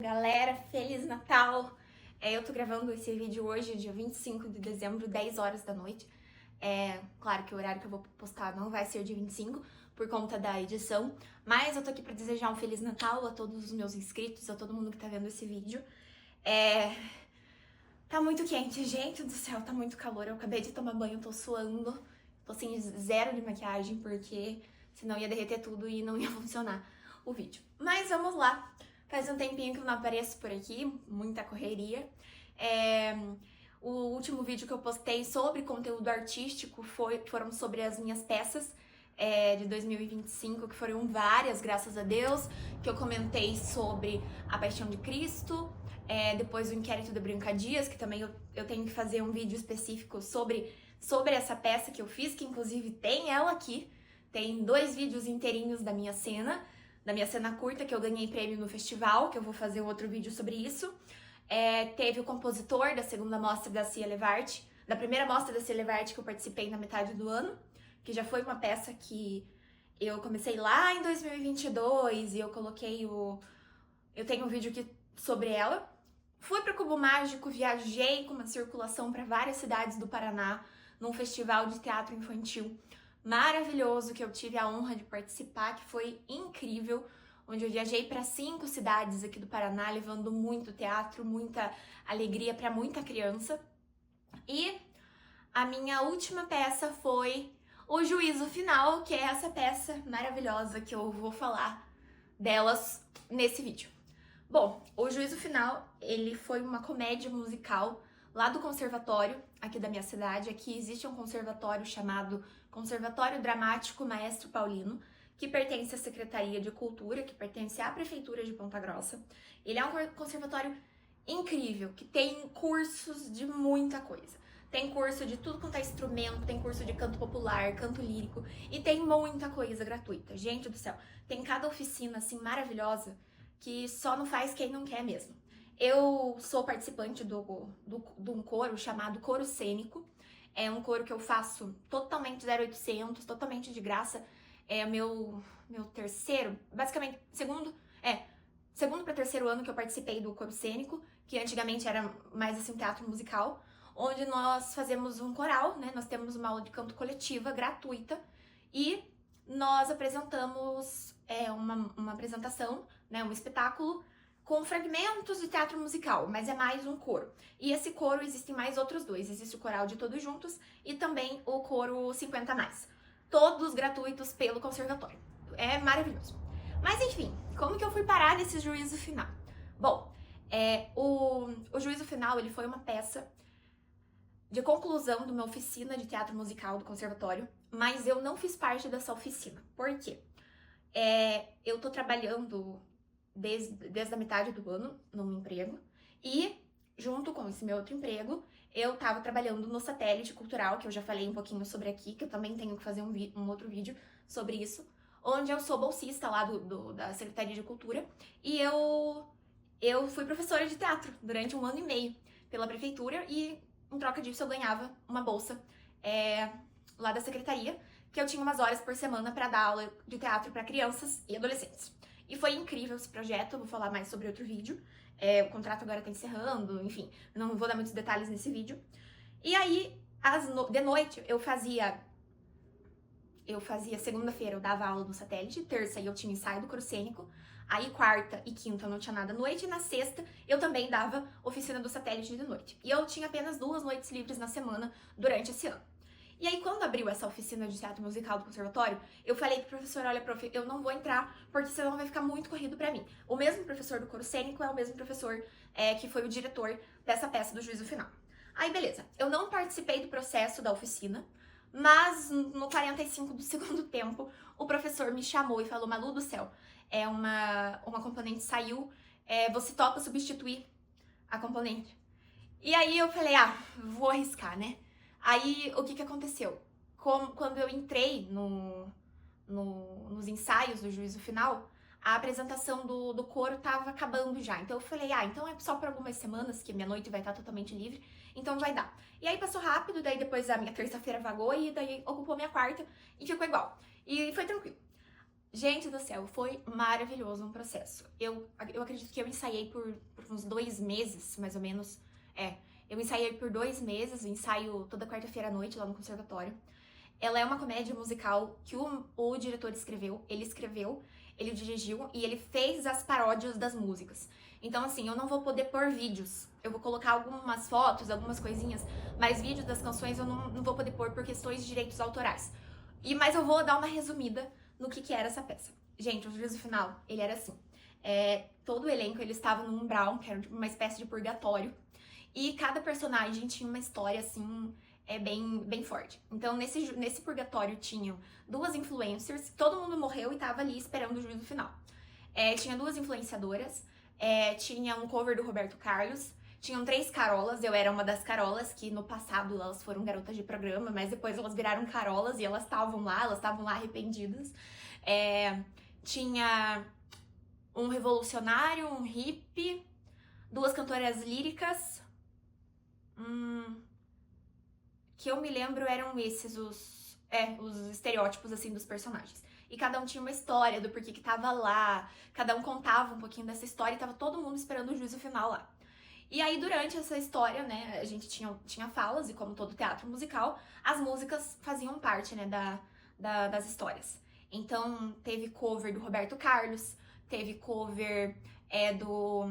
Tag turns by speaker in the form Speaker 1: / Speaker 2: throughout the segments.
Speaker 1: Galera, Feliz Natal! Eu tô gravando esse vídeo hoje, dia 25 de dezembro, 10 horas da noite. Claro que o horário que eu vou postar não vai ser dia 25, por conta da edição, mas eu tô aqui pra desejar um Feliz Natal a todos os meus inscritos, a todo mundo que tá vendo esse vídeo. Tá muito quente, gente do céu, tá muito calor. Eu acabei de tomar banho, tô suando, tô sem zero de maquiagem, porque senão ia derreter tudo e não ia funcionar o vídeo. Mas vamos lá! Faz um tempinho que eu não apareço por aqui, muita correria. O último vídeo que eu postei sobre conteúdo artístico foram sobre as minhas peças de 2025, que foram várias, graças a Deus, que eu comentei sobre a Paixão de Cristo, depois o Inquérito de Branca Dias, que também eu tenho que fazer um vídeo específico sobre essa peça que eu fiz, que inclusive tem ela aqui, tem 2 vídeos inteirinhos da minha cena curta, que eu ganhei prêmio no festival, que eu vou fazer outro vídeo sobre isso. Teve o compositor da segunda mostra da Cia Levart, da primeira mostra da Cia Levart que eu participei na metade do ano, que já foi uma peça que eu comecei lá em 2022 e eu coloquei eu tenho um vídeo aqui sobre ela. Fui para o Cubo Mágico, viajei com uma circulação para várias cidades do Paraná, num festival de teatro infantil maravilhoso que eu tive a honra de participar, que foi incrível, onde eu viajei para 5 cidades aqui do Paraná, levando muito teatro, muita alegria para muita criança. E a minha última peça foi O Juízo Final, que é essa peça maravilhosa que eu vou falar delas nesse vídeo. Bom, O Juízo Final, ele foi uma comédia musical lá do conservatório aqui da minha cidade. Aqui existe um conservatório chamado Conservatório Dramático Maestro Paulino, que pertence à Secretaria de Cultura, que pertence à Prefeitura de Ponta Grossa. Ele é um conservatório incrível, que tem cursos de muita coisa. Tem curso de tudo quanto é instrumento, tem curso de canto popular, canto lírico, e tem muita coisa gratuita. Gente do céu, tem cada oficina assim maravilhosa que só não faz quem não quer mesmo. Eu sou participante de um coro chamado Coro Cênico. É um coro que eu faço totalmente 0800, totalmente de graça. É meu terceiro, basicamente, segundo para terceiro ano que eu participei do Coro Cênico, que antigamente era mais assim um teatro musical, onde nós fazemos um coral, né? Nós temos uma aula de canto coletiva gratuita e nós apresentamos uma apresentação, né, um espetáculo com fragmentos de teatro musical, mas é mais um coro. E esse coro existem mais outros 2, existe o coral de Todos Juntos e também o coro 50 mais. Todos gratuitos pelo conservatório. É maravilhoso. Mas enfim, como que eu fui parar nesse Juízo Final? Bom, o Juízo Final, ele foi uma peça de conclusão de uma oficina de teatro musical do conservatório, mas eu não fiz parte dessa oficina. Por quê? Eu tô trabalhando desde a metade do ano num emprego e, junto com esse meu outro emprego, eu tava trabalhando no Satélite Cultural, que eu já falei um pouquinho sobre aqui, que eu também tenho que fazer um outro vídeo sobre isso, onde eu sou bolsista lá da Secretaria de Cultura, e eu fui professora de teatro durante 1 ano e meio pela prefeitura, e em troca disso eu ganhava uma bolsa lá da secretaria, que eu tinha umas horas por semana para dar aula de teatro para crianças e adolescentes. E foi incrível esse projeto, eu vou falar mais sobre outro vídeo. O contrato agora tá encerrando, enfim, não vou dar muitos detalhes nesse vídeo. E aí, de noite, eu fazia segunda-feira, eu dava aula no Satélite, terça eu tinha ensaio do coro cênico, aí quarta e quinta eu não tinha nada à noite, e na sexta eu também dava oficina do Satélite de noite. E eu tinha apenas 2 noites livres na semana durante esse ano. E aí, quando abriu essa oficina de teatro musical do conservatório, eu falei pro professor, olha, prof, eu não vou entrar, porque senão vai ficar muito corrido pra mim. O mesmo professor do coro cênico é o mesmo professor que foi o diretor dessa peça do Juízo Final. Aí, beleza, eu não participei do processo da oficina, mas no 45 do segundo tempo, o professor me chamou e falou, Malu do céu, uma componente saiu, você topa substituir a componente? E aí eu falei, vou arriscar, né? Aí, o que aconteceu? Quando eu entrei nos ensaios do Juízo Final, a apresentação do coro tava acabando já. Então eu falei, então é só por algumas semanas que minha noite vai estar totalmente livre, então vai dar. E aí passou rápido, daí depois a minha terça-feira vagou e daí ocupou minha quarta e ficou igual. E foi tranquilo. Gente do céu, foi maravilhoso um processo. Eu acredito que eu ensaiei por uns 2 meses, mais ou menos. Eu ensaiei por 2 meses, ensaio toda quarta-feira à noite lá no conservatório. Ela é uma comédia musical que o diretor escreveu, ele dirigiu e ele fez as paródias das músicas. Então, assim, eu não vou poder pôr vídeos. Eu vou colocar algumas fotos, algumas coisinhas, mas vídeos das canções eu não vou poder pôr por questões de direitos autorais. Mas eu vou dar uma resumida no que era essa peça. Gente, o juízo final, ele era assim. Todo o elenco, ele estava num umbral, que era uma espécie de purgatório. E cada personagem tinha uma história, assim, bem forte. Então, nesse purgatório tinham 2 influencers, todo mundo morreu e tava ali esperando o juízo final. Tinha 2 influenciadoras, tinha um cover do Roberto Carlos, tinham 3 Carolas, eu era uma das Carolas, que no passado elas foram garotas de programa, mas depois elas viraram Carolas e elas estavam lá arrependidas. Tinha um revolucionário, um hippie, 2 cantoras líricas, que eu me lembro eram esses os estereótipos, assim, dos personagens. E cada um tinha uma história do porquê que tava lá, cada um contava um pouquinho dessa história e tava todo mundo esperando o juízo final lá. E aí, durante essa história, né, a gente tinha falas, e como todo teatro musical, as músicas faziam parte, né, das histórias. Então, teve cover do Roberto Carlos, teve cover do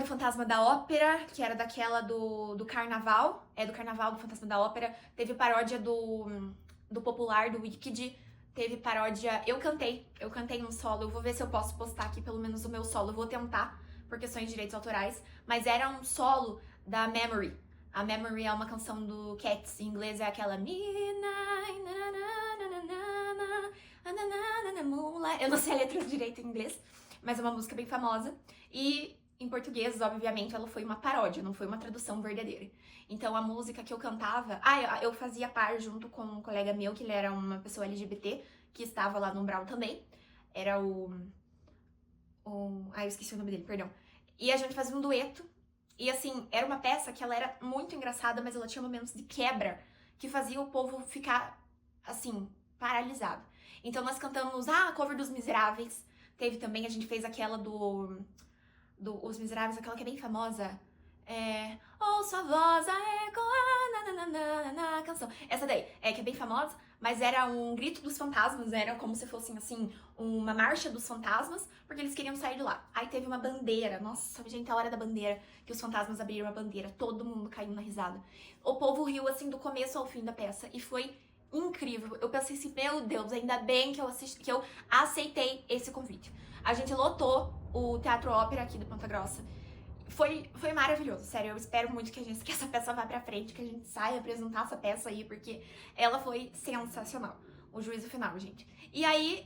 Speaker 1: Fantasma da Ópera, que era daquela do Carnaval, do Carnaval do Fantasma da Ópera. Teve paródia do Popular, do Wicked. Teve paródia... Eu cantei um solo, eu vou ver se eu posso postar aqui pelo menos o meu solo, eu vou tentar, por questões de direitos autorais, mas era um solo da Memory. A Memory é uma canção do Cats, em inglês é aquela Midnight, Moonlight. Eu não sei a letra direito em inglês, mas é uma música bem famosa. E em português, obviamente, ela foi uma paródia, não foi uma tradução verdadeira. Então, a música que eu cantava... eu fazia par junto com um colega meu, que ele era uma pessoa LGBT, que estava lá no Umbral também. Era eu esqueci o nome dele, perdão. E a gente fazia um dueto. E, assim, era uma peça que ela era muito engraçada, mas ela tinha momentos de quebra que fazia o povo ficar, assim, paralisado. Então, nós cantamos a cover dos Miseráveis. Teve também, a gente fez aquela do Os Miseráveis, aquela que é bem famosa. Ouço a voz a ecoar, na canção. Essa daí, que é bem famosa, mas era um grito dos fantasmas, era como se fosse, assim, uma marcha dos fantasmas, porque eles queriam sair de lá. Aí teve uma bandeira, nossa, gente, a hora da bandeira, que os fantasmas abriram a bandeira, todo mundo caiu na risada. O povo riu, assim, do começo ao fim da peça, e foi incrível. Eu pensei assim, meu Deus, ainda bem que eu aceitei esse convite. A gente lotou o Teatro Ópera aqui de Ponta Grossa. Foi maravilhoso, sério. Eu espero muito que essa peça vá pra frente, que a gente saia apresentar essa peça aí, porque ela foi sensacional. O juízo final, gente. E aí,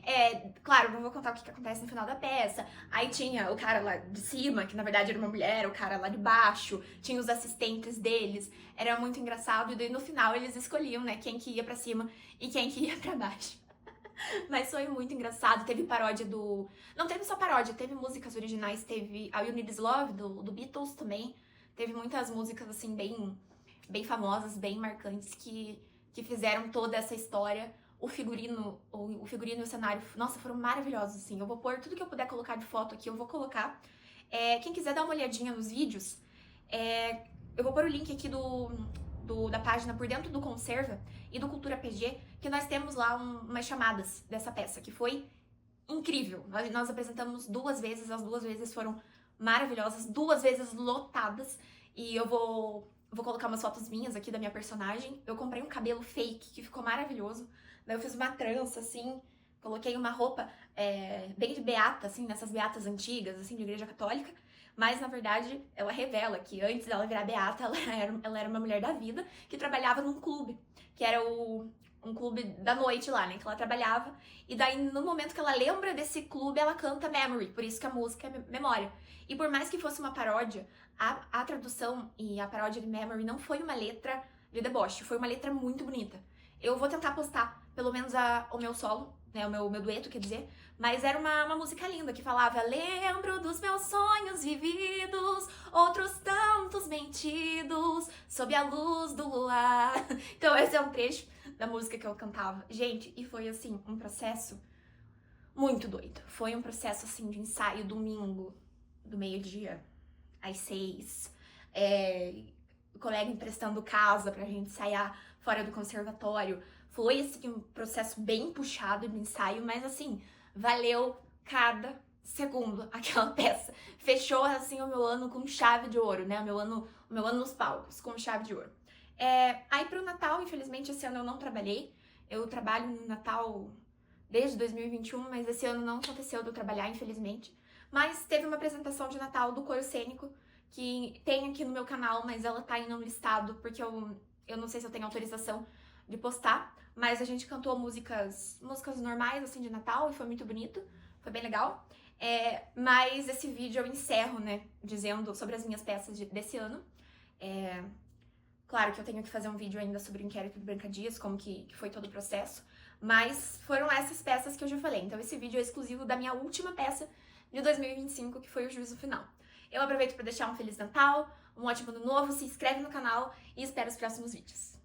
Speaker 1: claro, não vou contar o que acontece no final da peça. Aí tinha o cara lá de cima, que na verdade era uma mulher, o cara lá de baixo, tinha os assistentes deles. Era muito engraçado. E daí no final eles escolhiam, né, quem que ia pra cima e quem que ia pra baixo. Mas foi muito engraçado, teve paródia do... Não teve só paródia, teve músicas originais, teve a You Need Is Love, do Beatles também. Teve muitas músicas, assim, bem famosas, bem marcantes, que fizeram toda essa história. O figurino e o cenário, nossa, foram maravilhosos, assim. Eu vou pôr tudo que eu puder colocar de foto aqui, eu vou colocar. Quem quiser dar uma olhadinha nos vídeos, eu vou pôr o link aqui da página Por Dentro do Conserva e do Cultura PG, que nós temos lá umas chamadas dessa peça, que foi incrível. Nós apresentamos 2 vezes, as 2 vezes foram maravilhosas, 2 vezes lotadas, e eu vou colocar umas fotos minhas aqui da minha personagem. Eu comprei um cabelo fake, que ficou maravilhoso, daí eu fiz uma trança, assim, coloquei uma roupa bem de beata, assim, nessas beatas antigas, assim, de igreja católica. Mas, na verdade, ela revela que antes dela virar beata, ela era uma mulher da vida que trabalhava num clube, que era um clube da noite lá, né, que ela trabalhava. E daí, no momento que ela lembra desse clube, ela canta Memory, por isso que a música é Memória. E por mais que fosse uma paródia, a tradução e a paródia de Memory não foi uma letra de deboche, foi uma letra muito bonita. Eu vou tentar postar, pelo menos, o meu solo, né, o meu dueto, quer dizer, mas era uma música linda, que falava: lembro dos meus sonhos vividos, outros tantos mentidos, sob a luz do luar. Então esse é um trecho da música que eu cantava. Gente, e foi assim, um processo muito doido. Foi um processo, assim, de ensaio domingo, do meio-dia às 6. O colega emprestando casa pra gente ensaiar fora do conservatório. Foi, assim, um processo bem puxado de ensaio, mas, assim, valeu cada segundo aquela peça. Fechou, assim, o meu ano com chave de ouro, né? O meu ano nos palcos, com chave de ouro. Aí pro Natal, infelizmente, esse ano eu não trabalhei. Eu trabalho no Natal desde 2021, mas esse ano não aconteceu de eu trabalhar, infelizmente. Mas teve uma apresentação de Natal do coro cênico, que tem aqui no meu canal, mas ela tá em não listado, porque eu não sei se eu tenho autorização de postar, mas a gente cantou músicas normais, assim, de Natal, e foi muito bonito, foi bem legal. Mas esse vídeo eu encerro, né, dizendo sobre as minhas peças desse ano. Claro que eu tenho que fazer um vídeo ainda sobre o inquérito do Branca Dias, como que foi todo o processo, mas foram essas peças que eu já falei. Então esse vídeo é exclusivo da minha última peça de 2025, que foi o Juízo Final. Eu aproveito para deixar um Feliz Natal, um ótimo ano novo, se inscreve no canal e espero os próximos vídeos.